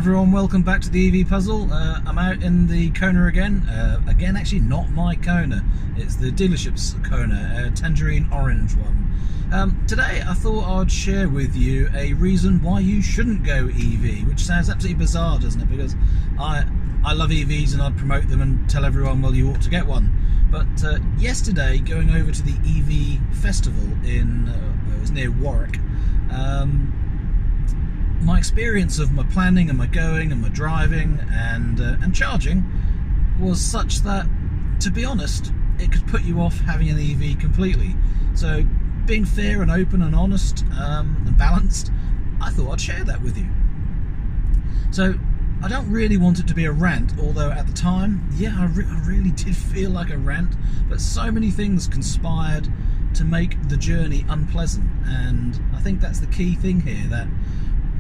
everyone, welcome back to the EV Puzzle. I'm out in the Kona again. Again, actually not my Kona, it's the dealership's Kona, a tangerine orange one. Today I thought I'd share with you a reason why you shouldn't go EV, which sounds absolutely bizarre, doesn't it? Because I love EVs and I'd promote them and tell everyone, well, you ought to get one. But yesterday, going over to the EV festival in, it was near Warwick, my experience of my planning and my going and my driving and charging was such that, to be honest, it could put you off having an EV completely. So, being fair and open and honest and balanced, I thought I'd share that with you. So, I don't really want it to be a rant, although at the time, yeah, I really did feel like a rant, but so many things conspired to make the journey unpleasant, and I think that's the key thing here, that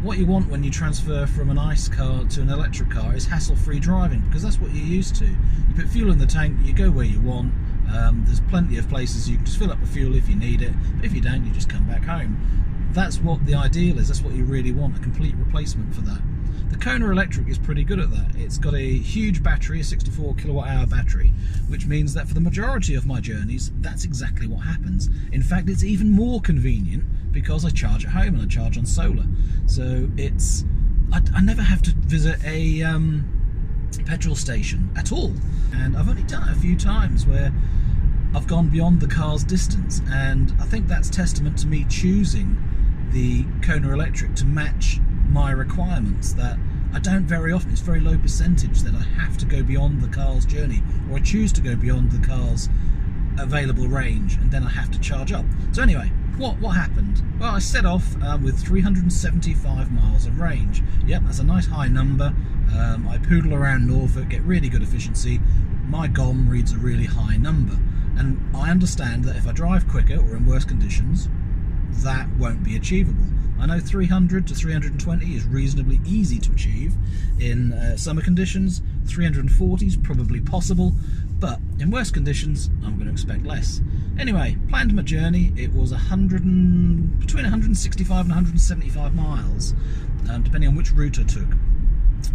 what you want when you transfer from an ICE car to an electric car is hassle-free driving, because that's what you're used to. You put fuel in the tank, you go where you want, there's plenty of places you can just fill up with fuel if you need it, but if you don't, you just come back home. That's what the ideal is, that's what you really want, a complete replacement for that. The Kona Electric is pretty good at that. It's got a huge battery, a 64 kilowatt hour battery, which means that for the majority of my journeys, that's exactly what happens. In fact, it's even more convenient because I charge at home and I charge on solar. So it's, I never have to visit a petrol station at all. And I've only done it a few times where I've gone beyond the car's distance, and I think that's testament to me choosing the Kona Electric to match my requirements, that I don't very often, it's very low percentage that I have to go beyond the car's journey, or I choose to go beyond the car's available range and then I have to charge up. So anyway, what happened? Well, I set off with 375 miles of range. Yep, that's a nice high number. I poodle around Norfolk, get really good efficiency. My GOM reads a really high number, and I understand that if I drive quicker or in worse conditions, that won't be achievable. I know 300 to 320 is reasonably easy to achieve in summer conditions. 340 is probably possible, but in worse conditions I'm going to expect less. Anyway, planned my journey. It was between 165 and 175 miles, depending on which route I took.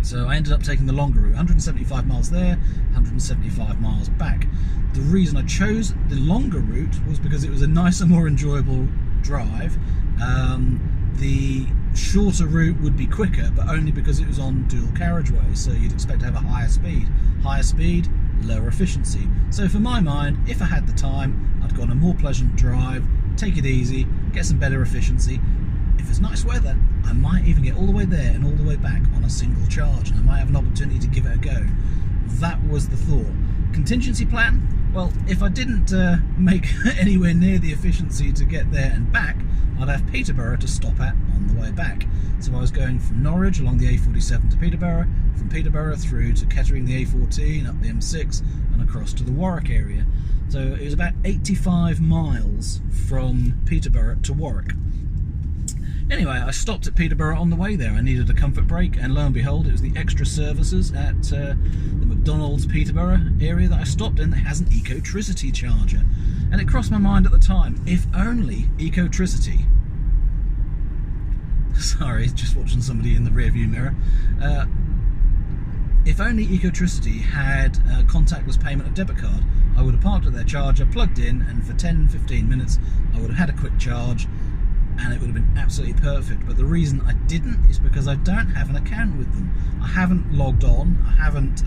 So I ended up taking the longer route, 175 miles there, 175 miles back. The reason I chose the longer route was because it was a nicer, more enjoyable drive. The shorter route would be quicker, but only because it was on dual carriageway, so you'd expect to have a higher speed. Higher speed, lower efficiency. So for my mind, if I had the time, I'd go on a more pleasant drive, take it easy, get some better efficiency. If it's nice weather, I might even get all the way there and all the way back on a single charge, and I might have an opportunity to give it a go. That was the thought. Contingency plan? Well, if I didn't make anywhere near the efficiency to get there and back, I'd have Peterborough to stop at on the way back. So I was going from Norwich along the A47 to Peterborough, from Peterborough through to Kettering the A14, up the M6 and across to the Warwick area. So it was about 85 miles from Peterborough to Warwick. Anyway, I stopped at Peterborough on the way there. I needed a comfort break, and lo and behold, it was the extra services at the McDonald's Peterborough area that I stopped in that has an Ecotricity charger. And it crossed my mind at the time, if only Ecotricity, sorry, just watching somebody in the rearview mirror, if only Ecotricity had a contactless payment of debit card, I would have parked at their charger, plugged in, and for 10-15 minutes I would have had a quick charge, and it would have been absolutely perfect. But the reason I didn't is because I don't have an account with them. I haven't logged on, I haven't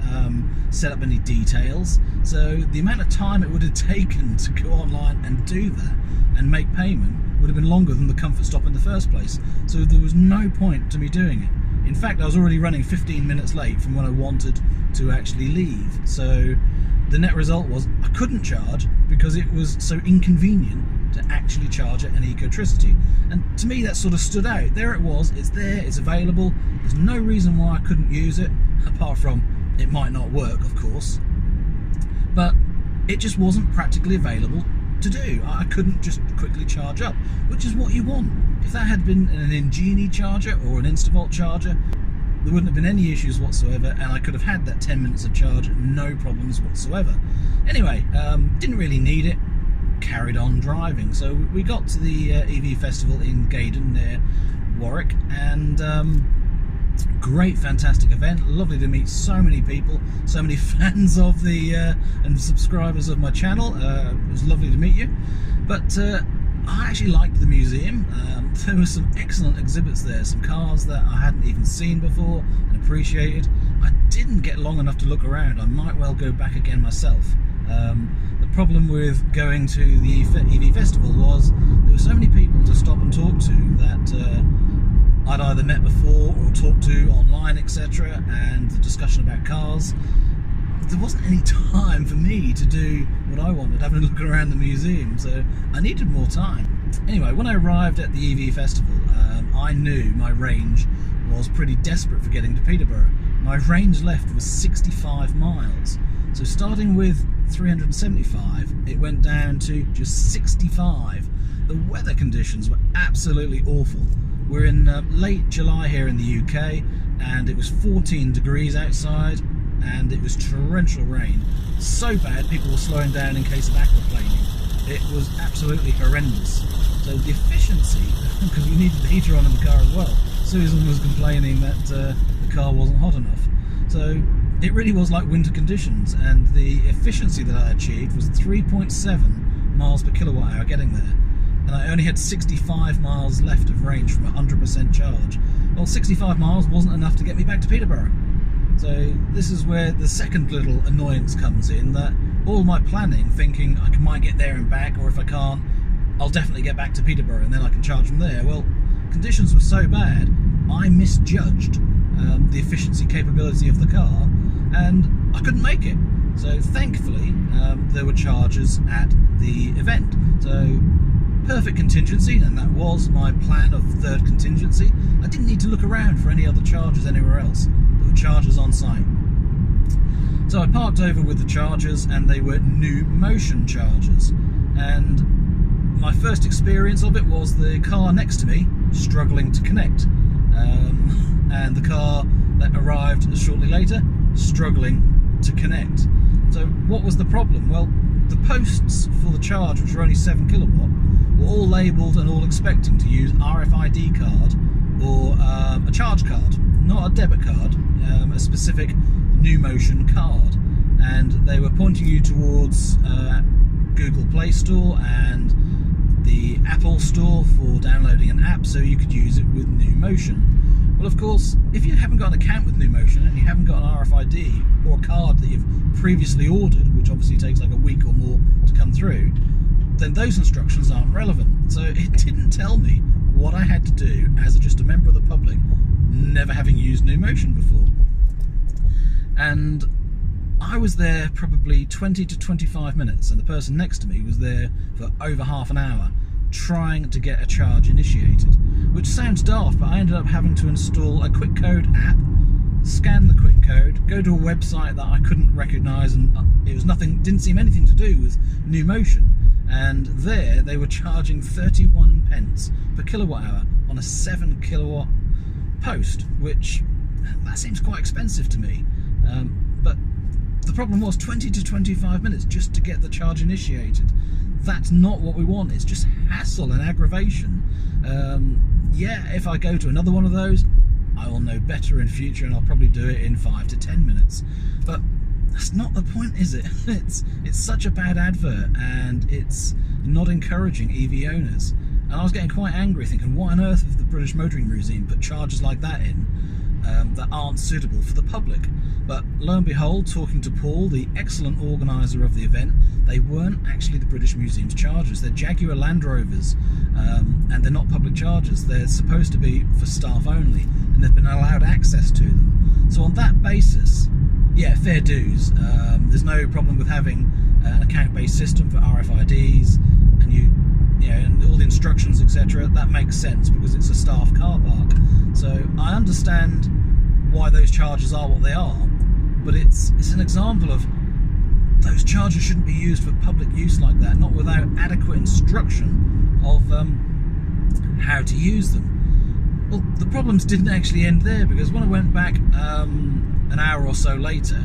set up any details, so the amount of time it would have taken to go online and do that and make payment would have been longer than the comfort stop in the first place. So there was no point to me doing it. In fact, I was already running 15 minutes late from when I wanted to actually leave. So the net result was I couldn't charge because it was so inconvenient to actually charge at an Ecotricity. And to me that sort of stood out. There it was, it's there, it's available, there's no reason why I couldn't use it, apart from it might not work, of course. But it just wasn't practically available to do. I couldn't just quickly charge up, which is what you want. If that had been an Ingenie charger or an Instavolt charger, there wouldn't have been any issues whatsoever, and I could have had that 10 minutes of charge, no problems whatsoever. Anyway, didn't really need it, carried on driving. So we got to the EV festival in Gaydon near Warwick, and Great, fantastic event. Lovely to meet so many people, so many fans of the and subscribers of my channel. It was lovely to meet you. But I actually liked the museum. There were some excellent exhibits there, some cars that I hadn't even seen before and appreciated. I didn't get long enough to look around. I might well go back again myself. The problem with going to the EV festival was there were so many people to stop and talk to that I'd either met before or talked to online, etc., and the discussion about cars. There wasn't any time for me to do what I wanted, having a look around the museum, so I needed more time. Anyway, when I arrived at the EV festival, I knew my range was pretty desperate for getting to Peterborough. My range left was 65 miles. So starting with 375, it went down to just 65. The weather conditions were absolutely awful. We're in late July here in the UK, and it was 14 degrees outside, and it was torrential rain. So bad, people were slowing down in case of aquaplaning. It was absolutely horrendous. So the efficiency, because we needed the heater on in the car as well, Susan was complaining that the car wasn't hot enough. So it really was like winter conditions, and the efficiency that I achieved was 3.7 miles per kilowatt hour getting there. And I only had 65 miles left of range from 100% charge. Well, 65 miles wasn't enough to get me back to Peterborough. So this is where the second little annoyance comes in, that all my planning, thinking I might get there and back, or if I can't, I'll definitely get back to Peterborough and then I can charge from there. Well, conditions were so bad, I misjudged the efficiency capability of the car, and I couldn't make it. So thankfully, there were chargers at the event. So perfect contingency, and that was my plan of third contingency. I didn't need to look around for any other chargers anywhere else. There were chargers on site. So I parked over with the chargers, and they were new motion chargers. And my first experience of it was the car next to me struggling to connect. And the car that arrived shortly later struggling to connect. So what was the problem? Well, the posts for the charge, which were only 7 kilowatt, were all labelled and all expecting to use RFID card or a charge card, not a debit card, a specific new motion card. And they were pointing you towards Google Play Store and the Apple Store for downloading an app so you could use it with new motion. Well, of course, if you haven't got an account with new motion and you haven't got an RFID or a card that you've previously ordered, which obviously takes like a week or more to come through, then those instructions aren't relevant. So it didn't tell me what I had to do as just a member of the public, never having used new motion before. And I was there probably 20 to 25 minutes, and the person next to me was there for over half an hour trying to get a charge initiated, which sounds daft, but I ended up having to install a quick code app, scan the quick code, go to a website that I couldn't recognise, and it was nothing, didn't seem anything to do with new motion. And there they were charging 31 pence per kilowatt hour on a 7 kilowatt post, which that seems quite expensive to me. But the problem was 20 to 25 minutes just to get the charge initiated. That's not what we want. It's just hassle and aggravation. Yeah, if I go to another one of those, I will know better in future, and I'll probably do it in 5 to 10 minutes. But that's not the point, is it? It's such a bad advert, and it's not encouraging EV owners. And I was getting quite angry, thinking, what on earth have the British Motoring Museum put chargers like that in that aren't suitable for the public? But lo and behold, talking to Paul, the excellent organiser of the event, they weren't actually the British Museum's chargers. They're Jaguar Land Rovers, and they're not public chargers. They're supposed to be for staff only, and they've been allowed access to them. So on that basis, yeah, fair dues. There's no problem with having an account-based system for RFIDs, and and all the instructions, etc. That makes sense because it's a staff car park. So I understand why those chargers are what they are, but it's an example of those chargers shouldn't be used for public use like that, not without adequate instruction of how to use them. Well, the problems didn't actually end there, because when I went back an hour or so later,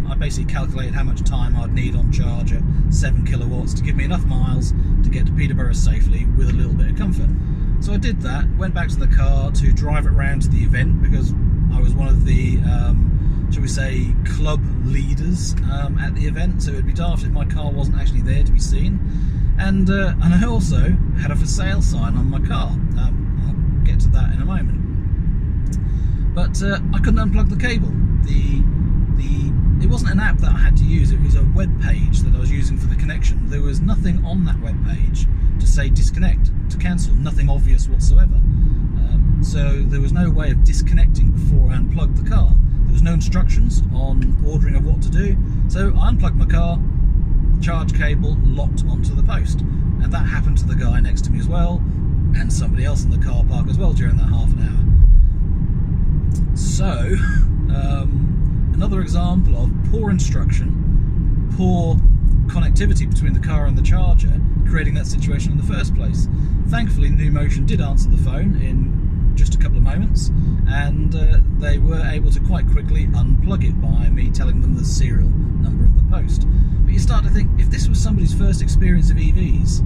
I basically calculated how much time I'd need on charge at 7 kilowatts to give me enough miles to get to Peterborough safely with a little bit of comfort. So I did that, went back to the car to drive it round to the event, because I was one of the, shall we say, club leaders at the event, so it would be daft if my car wasn't actually there to be seen. And I also had a for sale sign on my car. I'll get to that in a moment. But I couldn't unplug the cable. It wasn't an app that I had to use, it was a web page that I was using for the connection. There was nothing on that web page to say disconnect, to cancel, nothing obvious whatsoever. So there was no way of disconnecting before I unplugged the car. There was no instructions on ordering of what to do. So I unplugged my car, charge cable locked onto the post. And that happened to the guy next to me as well, and somebody else in the car park as well during that half an hour. So, another example of poor instruction, poor connectivity between the car and the charger, creating that situation in the first place. Thankfully, NewMotion did answer the phone in just a couple of moments, and they were able to quite quickly unplug it by me telling them the serial number of the post. But you start to think, if this was somebody's first experience of EVs,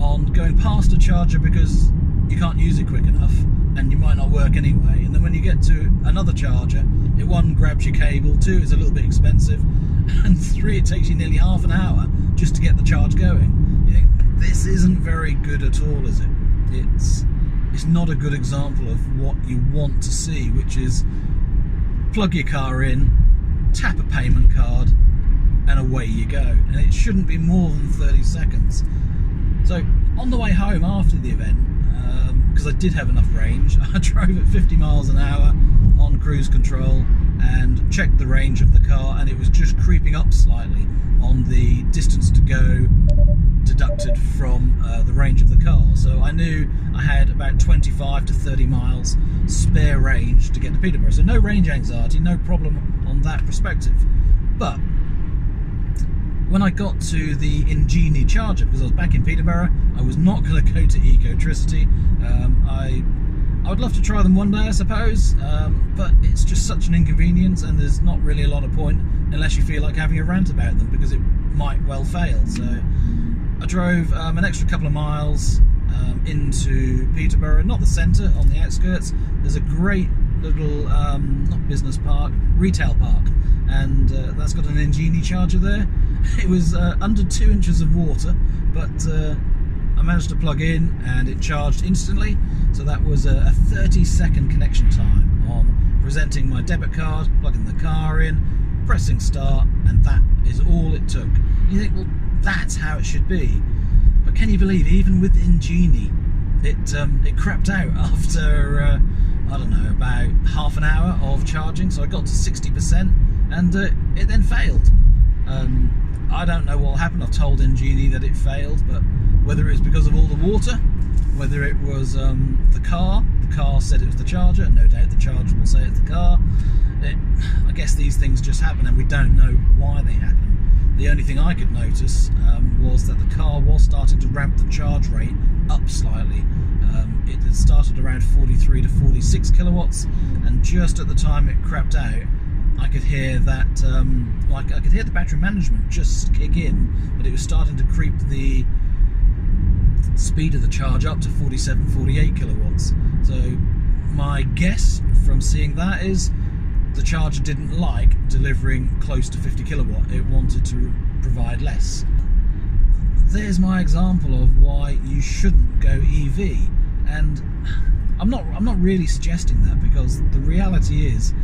on going past a charger because you can't use it quick enough, and you might not work anyway, and then when you get to another charger, it one, grabs your cable, two, it's a little bit expensive, and three, it takes you nearly half an hour just to get the charge going. You think, this isn't very good at all, is it? It's not a good example of what you want to see, which is plug your car in, tap a payment card, and away you go. And it shouldn't be more than 30 seconds. So on the way home after the event, because I did have enough range, I drove at 50 miles an hour on cruise control and checked the range of the car, and it was just creeping up slightly on the distance to go deducted from the range of the car. So I knew I had about 25 to 30 miles spare range to get to Peterborough. So no range anxiety, no problem on that perspective. But when I got to the Ingenie charger, because I was back in Peterborough, I was not going to go to Ecotricity. I would love to try them one day, I suppose, but it's just such an inconvenience, and there's not really a lot of point unless you feel like having a rant about them, because it might well fail. So I drove an extra couple of miles into Peterborough, not the centre, on the outskirts. There's a great little, not business park, retail park, and that's got an Ingenie charger there. It was under 2 inches of water, but I managed to plug in and it charged instantly. So that was a 30-second connection time on presenting my debit card, plugging the car in, pressing start, and that is all it took. You think, well, that's how it should be. But can you believe, even with Ingenie, it crapped out after I don't know, about half an hour of charging. So I got to 60% and it then failed. I don't know what happened. I've told Ingenie that it failed, but whether it was because of all the water, whether it was the car said it was the charger, no doubt the charger will say it's the car. I guess these things just happen and we don't know why they happen. The only thing I could notice was that the car was starting to ramp the charge rate up slightly. It had started around 43 to 46 kilowatts, and just at the time it crapped out, I could hear that, I could hear the battery management just kick in, but it was starting to creep the speed of the charge up to 47, 48 kilowatts. So my guess from seeing that is the charger didn't like delivering close to 50 kilowatt. It wanted to provide less. There's my example of why you shouldn't go EV, and I'm not really suggesting that, because the reality is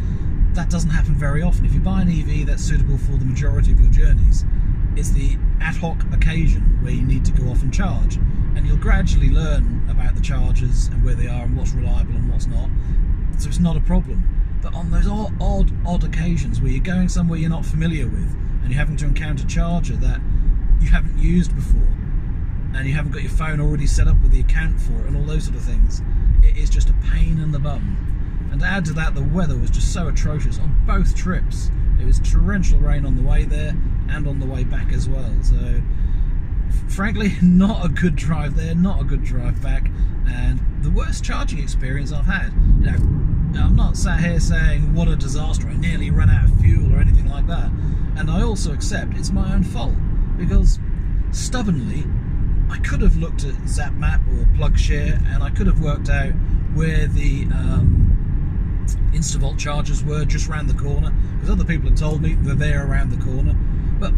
that doesn't happen very often. If you buy an EV that's suitable for the majority of your journeys, it's the ad hoc occasion where you need to go off and charge, and you'll gradually learn about the chargers and where they are and what's reliable and what's not, so it's not a problem. But on those odd occasions where you're going somewhere you're not familiar with and you're having to encounter a charger that you haven't used before, and you haven't got your phone already set up with the account for it and all those sort of things, it is just a pain in the bum. And to add to that, the weather was just so atrocious on both trips. It was torrential rain on the way there and on the way back as well. So frankly, not a good drive there, not a good drive back, and the worst charging experience I've had. You know, I'm not sat here saying what a disaster, I nearly ran out of fuel or anything like that. And I also accept it's my own fault, because stubbornly I could have looked at ZapMap or PlugShare and I could have worked out where the Instavolt chargers were just round the corner, because other people had told me they're there around the corner. But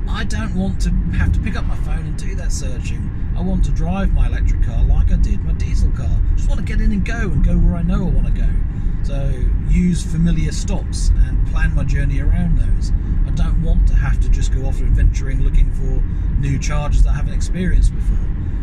I don't want to have to pick up my phone and do that searching. I want to drive my electric car like I did my diesel car. Just want to get in and go where I know I want to go. So use familiar stops and plan my journey around those. I don't want to have to just go off adventuring looking for new chargers that I haven't experienced before.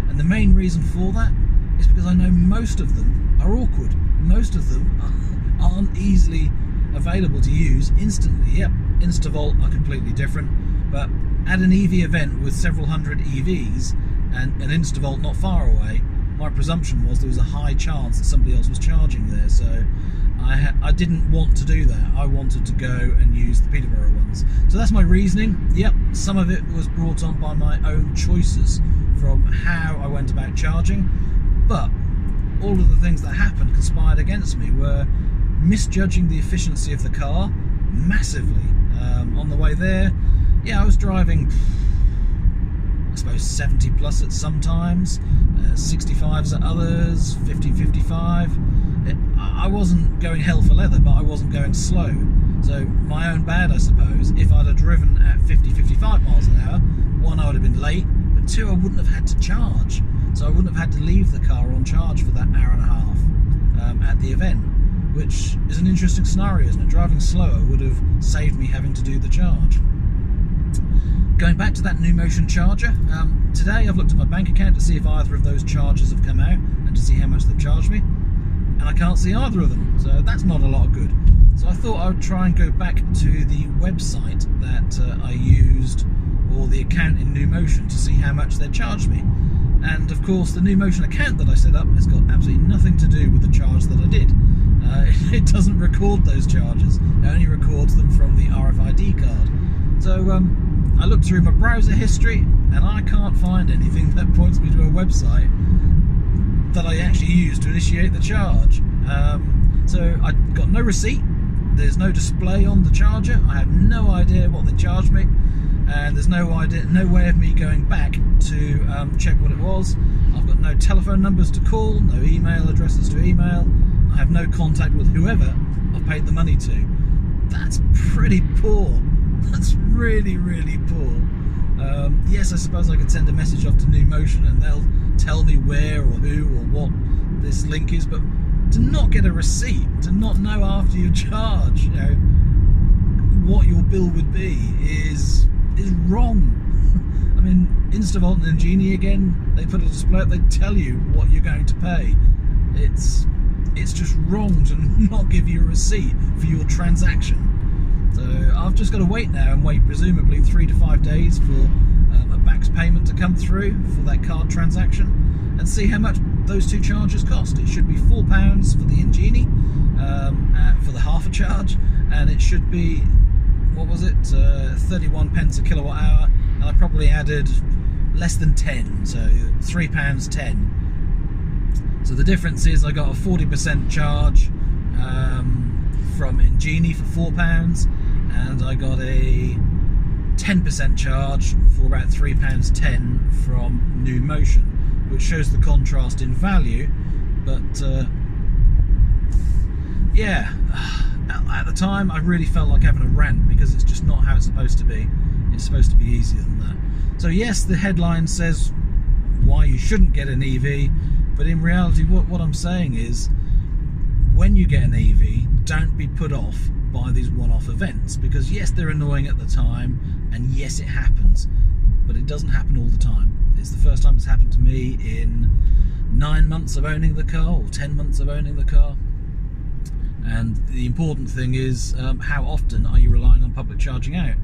And the main reason for that is because I know most of them are awkward. Most of them aren't easily available to use instantly. Yep, Instavolt are completely different, but at an EV event with several hundred EVs and an Instavolt not far away, my presumption was there was a high chance that somebody else was charging there, so I didn't want to do that. I wanted to go and use the Peterborough ones. So that's my reasoning. Yep, some of it was brought on by my own choices from how I went about charging, but all of the things that happened conspired against me were misjudging the efficiency of the car massively. On the way there, yeah, I was driving, I suppose 70 plus at some times, 65s at others, 50, 55. I wasn't going hell for leather, but I wasn't going slow. So my own bad, I suppose. If I'd have driven at 50, 55 miles an hour, one, I would have been late, but two, I wouldn't have had to charge. So I wouldn't have had to leave the car on charge for that hour and a half at the event, which is an interesting scenario, isn't it? Driving slower would have saved me having to do the charge. Going back to that New Motion charger, today I've looked at my bank account to see if either of those charges have come out and to see how much they've charged me, and I can't see either of them, so that's not a lot of good. So I thought I would try and go back to the website that I used, or the account in New Motion, to see how much they charged me. And of course the New Motion account that I set up has got absolutely nothing to do with the charge that I did. It doesn't record those charges, it only records them from the RFID card. So I looked through my browser history and I can't find anything that points me to a website that I actually used to initiate the charge. So I got no receipt, there's no display on the charger, I have no idea what they charged me, and there's no way of me going back to check what it was. I've got no telephone numbers to call, no email addresses to email, I have no contact with whoever I've paid the money to. That's pretty poor. That's really, really poor. Yes, I suppose I could send a message off to New Motion and they'll tell me where or who or what this link is, but to not get a receipt, to not know after you charge, what your bill would be is wrong. I mean, Instavolt and Ingenie again, they put a display up, they tell you what you're going to pay. It's just wrong to not give you a receipt for your transaction. So I've just got to wait now and wait presumably 3 to 5 days for a back's payment to come through for that card transaction and see how much those two charges cost. It should be £4 for the Ingenie for the half a charge, and it should be, what was it, 31 pence a kilowatt hour, and I probably added less than 10, so £3.10. So the difference is I got a 40% charge from Ingenie for £4, and I got a 10% charge for about £3.10 from New Motion, which shows the contrast in value. But yeah, at the time I really felt like having a rant, because it's just not how it's supposed to be. It's supposed to be easier than that. So yes, the headline says why you shouldn't get an EV, but in reality what I'm saying is, when you get an EV, don't be put off by these one-off events, because yes, they're annoying at the time, and yes, it happens, but it doesn't happen all the time. It's the first time it's happened to me in 9 months of owning the car, or 10 months of owning the car. And the important thing is, how often are you relying on public charging out?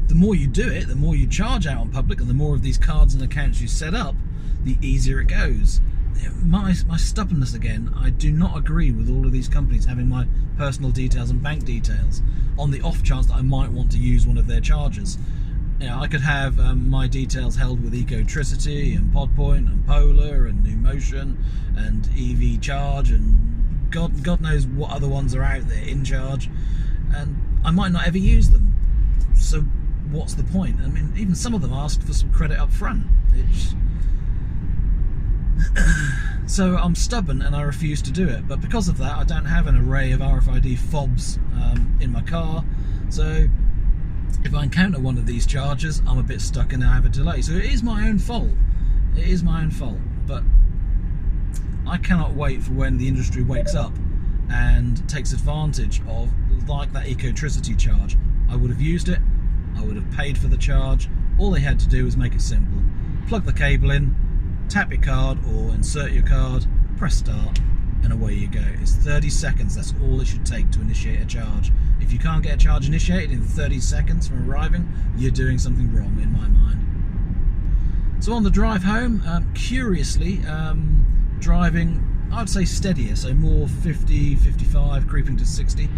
The more you do it, the more you charge out on public, and the more of these cards and accounts you set up, the easier it goes. My stubbornness again, I do not agree with all of these companies having my personal details and bank details on the off chance that I might want to use one of their chargers. I could have my details held with Ecotricity and Podpoint and Polar and New Motion and EV Charge and God knows what other ones are out there, In Charge, and I might not ever use them. So what's the point? I mean, even some of them asked for some credit up front. So I'm stubborn and I refuse to do it, but because of that I don't have an array of RFID fobs in my car, so if I encounter one of these chargers I'm a bit stuck and I have a delay. So it is my own fault, but I cannot wait for when the industry wakes up and takes advantage of, like that ecotricity charge. I would have used it, I would have paid for the charge. All they had to do was make it simple. Plug the cable in, tap your card or insert your card, press start, and away you go. It's 30 seconds, that's all it should take to initiate a charge. If you can't get a charge initiated in 30 seconds from arriving, you're doing something wrong in my mind. So on the drive home, curiously, driving, I'd say steadier, so more 50, 55, creeping to 60.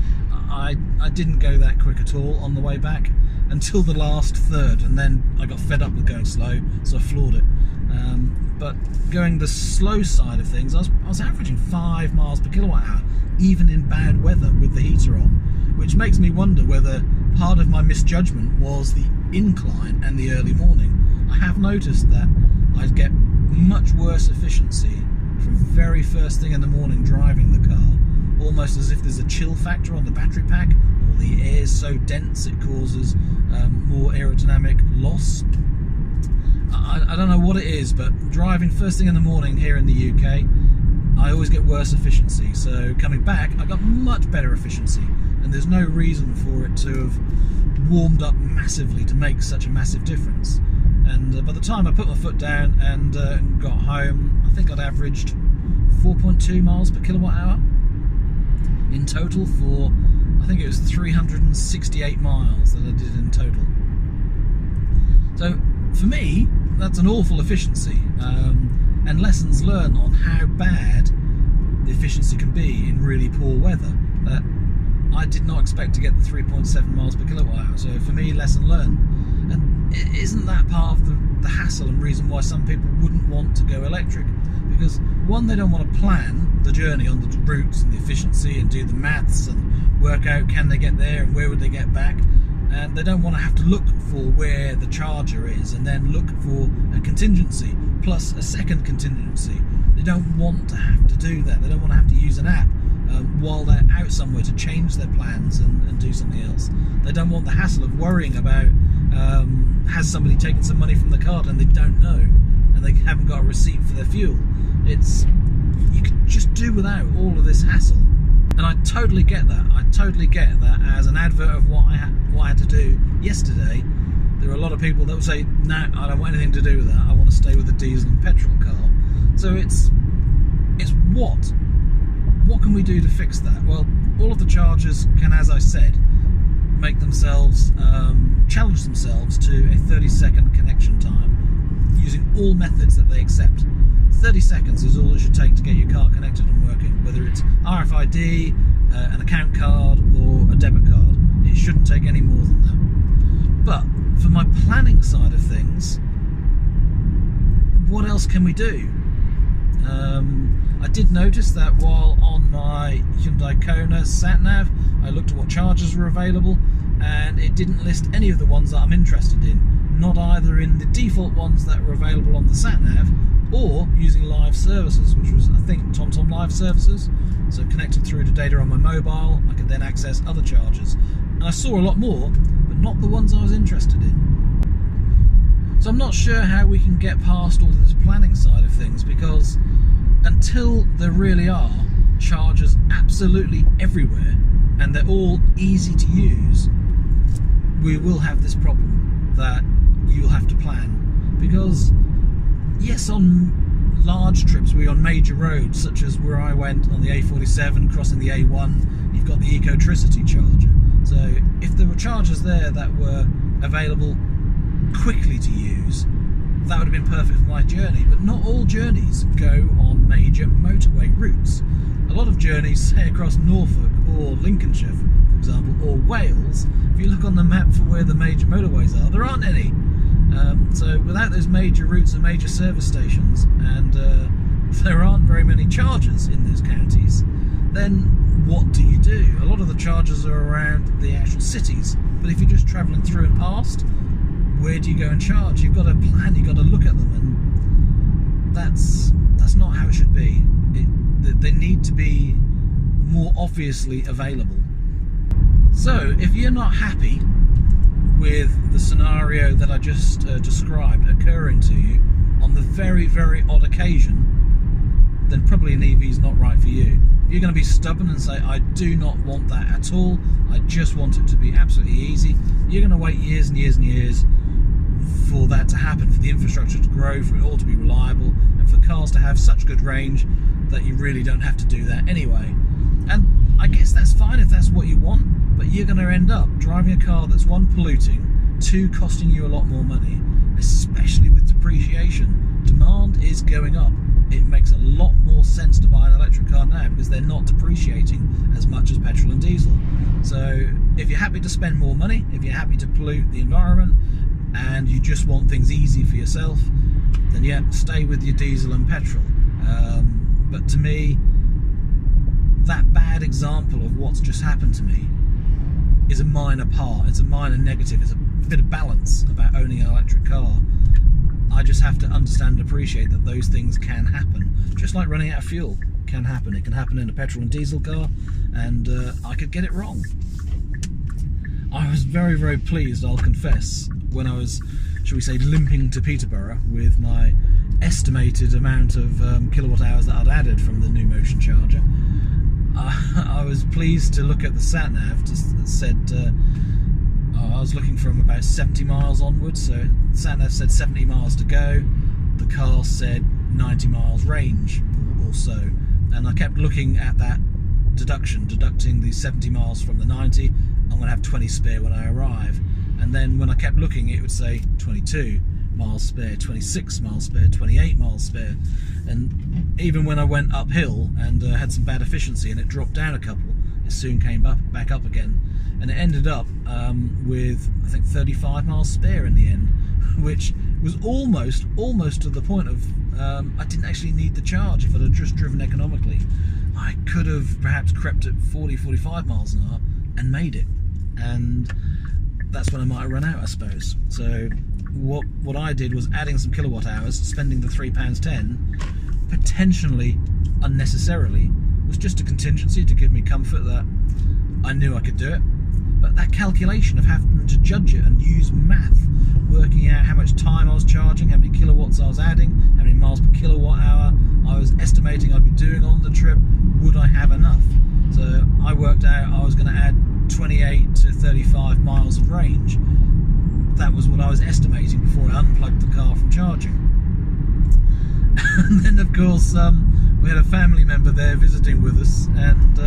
I didn't go that quick at all on the way back until the last third, and then I got fed up with going slow, so I floored it. But going the slow side of things, I was averaging 5 miles per kilowatt hour, even in bad weather with the heater on, which makes me wonder whether part of my misjudgment was the incline and the early morning. I have noticed that I'd get much worse efficiency from very first thing in the morning driving the car, almost as if there's a chill factor on the battery pack, or the air is so dense it causes more aerodynamic loss. I don't know what it is, but driving first thing in the morning here in the UK, I always get worse efficiency. So coming back, I got much better efficiency, and there's no reason for it to have warmed up massively to make such a massive difference. And by the time I put my foot down and got home, I think I'd averaged 4.2 miles per kilowatt hour in total for, I think it was 368 miles that I did in total. So for me, that's an awful efficiency, and lessons learned on how bad the efficiency can be in really poor weather. That I did not expect to get the 3.7 miles per kilowatt hour, so for me, lesson learned. And isn't that part of the hassle and reason why some people wouldn't want to go electric? Because one, they don't want to plan the journey on the routes and the efficiency and do the maths and work out can they get there and where would they get back, and they don't want to have to look for where the charger is and then look for a contingency plus a second contingency. They don't want to have to do that. They don't want to have to use an app while they're out somewhere to change their plans and do something else. They don't want the hassle of worrying about has somebody taken some money from the card and they don't know and they haven't got a receipt for their fuel. You could just do without all of this hassle. And I totally get that. I totally get that as an advert of what I had to do yesterday. There are a lot of people that will say, no, I don't want anything to do with that. I want to stay with a diesel and petrol car. So it's what can we do to fix that? Well, all of the chargers can, as I said, make themselves, challenge themselves to a 30-second connection time using all methods that they accept. 30 seconds is all it should take to get your car connected and working, whether it's RFID, an account card or a debit card. It shouldn't take any more than that. But for my planning side of things, what else can we do? I did notice that while on my Hyundai Kona sat-nav, I looked at what chargers were available, and it didn't list any of the ones that I'm interested in. Not either in the default ones that were available on the sat-nav, or using live services, which was, I think, TomTom live services. So connected through to data on my mobile, I could then access other chargers. And I saw a lot more, but not the ones I was interested in. So I'm not sure how we can get past all of this planning side of things, because until there really are chargers absolutely everywhere, and they're all easy to use, we will have this problem that you'll have to plan. Because yes, on large trips, we're on major roads, such as where I went on the A47, crossing the A1, you've got the ecotricity charger. So if there were chargers there that were available quickly to use, that would have been perfect for my journey. But not all journeys go on major motorway routes. A lot of journeys, say across Norfolk or Lincolnshire, for example, or Wales, if you look on the map for where the major motorways are, there aren't any. So without those major routes and major service stations, and there aren't very many chargers in those counties, then what do you do? A lot of the chargers are around the actual cities, but if you're just travelling through and past, where do you go and charge? You've got to plan, you've got to look at them, that's not how it should be. They need to be more obviously available. So if you're not happy with the scenario that I just described occurring to you on the very, very odd occasion, then probably an EV is not right for you. If you're going to be stubborn and say, I do not want that at all, I just want it to be absolutely easy, you're going to wait years and years and years for that to happen, for the infrastructure to grow, for it all to be reliable, and for cars to have such good range that you really don't have to do that anyway. And I guess that's fine if that's what you want, but you're going to end up driving a car that's, one, polluting, two, costing you a lot more money, especially with depreciation. Demand is going up. It makes a lot more sense to buy an electric car now because they're not depreciating as much as petrol and diesel. So if you're happy to spend more money, if you're happy to pollute the environment, and you just want things easy for yourself, then yeah, stay with your diesel and petrol. But to me, that bad example of what's just happened to me is a minor part, it's a minor negative, it's a bit of balance about owning an electric car. I just have to understand and appreciate that those things can happen. Just like running out of fuel can happen. It can happen in a petrol and diesel car, and I could get it wrong. I was very, very pleased, I'll confess, when I was, shall we say, limping to Peterborough with my estimated amount of kilowatt hours that I'd added from the new motion charger. I was pleased to look at the sat-nav that said I was looking from about 70 miles onwards, so sat-nav said 70 miles to go, the car said 90 miles range or so, and I kept looking at that deducting the 70 miles from the 90, I'm going to have 20 spare when I arrive. And then when I kept looking, it would say 22 miles spare, 26 miles spare, 28 miles spare. And even when I went uphill and had some bad efficiency and it dropped down a couple, it soon came back up again. And it ended up with, I think, 35 miles spare in the end, which was almost to the point of I didn't actually need the charge. If I'd have just driven economically, I could have perhaps crept at 40-45 miles an hour and made it. And that's when I might have run out, I suppose. So what I did was adding some kilowatt hours, spending the £3.10, potentially unnecessarily, was just a contingency to give me comfort that I knew I could do it. But that calculation of having to judge it and use math, working out how much time I was charging, how many kilowatts I was adding, how many miles per kilowatt hour I was estimating I'd be doing on the trip, would I have enough? So I worked out I was going to add 28 to 35 miles of range. That was what I was estimating before I unplugged the car from charging. And then of course we had a family member there visiting with us, and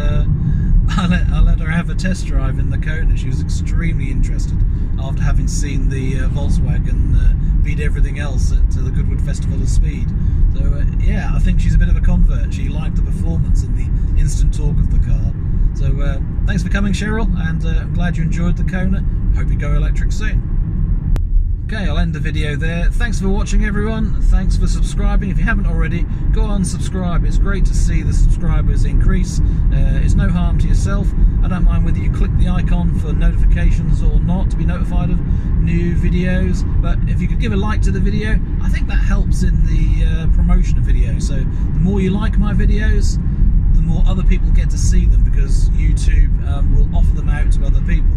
I let her have a test drive in the Kona. She was extremely interested after having seen the Volkswagen beat everything else at the Goodwood Festival of Speed. So yeah, I think she's a bit of a convert. She liked the performance and the instant torque of the car. So thanks for coming, Cheryl, and I'm glad you enjoyed the Kona. Hope you go electric soon. Okay, I'll end the video there. Thanks for watching, everyone. Thanks for subscribing. If you haven't already, go on, subscribe. It's great to see the subscribers increase. It's no harm to yourself. I don't mind whether you click the icon for notifications or not to be notified of new videos. But if you could give a like to the video, I think that helps in the promotion of videos. So the more you like my videos, the more other people get to see them, because YouTube will offer them out to other people.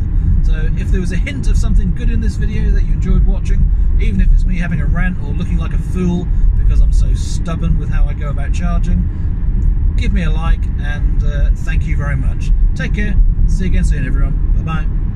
So if there was a hint of something good in this video that you enjoyed watching, even if it's me having a rant or looking like a fool because I'm so stubborn with how I go about charging, give me a like, and thank you very much. Take care. See you again soon, everyone. Bye-bye.